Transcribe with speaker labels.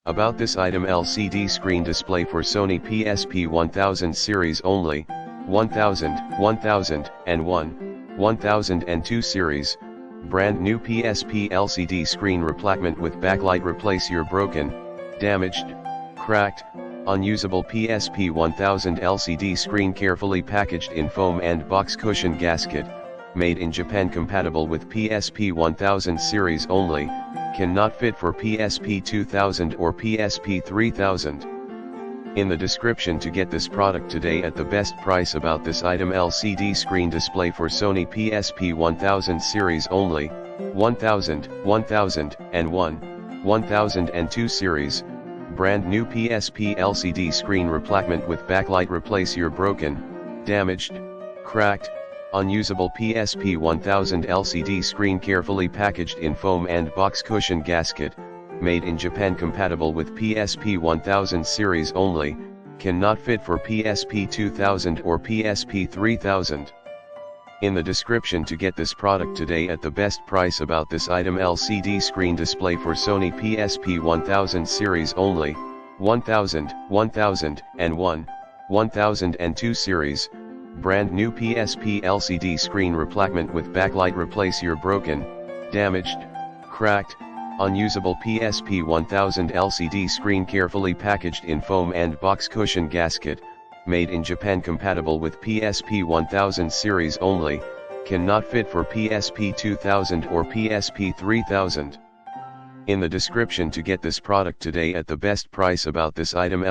Speaker 1: About this item: LCD screen display for Sony PSP 1000 series only, 1000, 1001, 1002 series, brand new PSP LCD screen replacement with backlight. Replace your broken, damaged, cracked, unusable PSP 1000 LCD screen, carefully packaged in foam and box cushion gasket, made in Japan, compatible with PSP 1000 series only, cannot fit for PSP 2000 or PSP 3000. In the description to get this product today at the best price. About this item: LCD screen display for Sony PSP 1000 series only, 1000, 1001, 1002 series, brand new PSP LCD screen replacement with backlight. Replace your broken, damaged, cracked, unusable PSP 1000 LCD screen, carefully packaged in foam and box cushion gasket, made in Japan, compatible with PSP 1000 series only, cannot fit for PSP 2000 or PSP 3000. In the description to get this product today at the best price. About this item: LCD screen display for Sony PSP 1000 series only, 1000, 1001, 1002 series, brand new PSP LCD screen replacement with backlight. Replace your broken, damaged, cracked, unusable PSP 1000 LCD screen, carefully packaged in foam and box cushion gasket, made in Japan, compatible with PSP 1000 series only, cannot fit for PSP 2000 or PSP 3000. In the description to get this product today at the best price. About this item: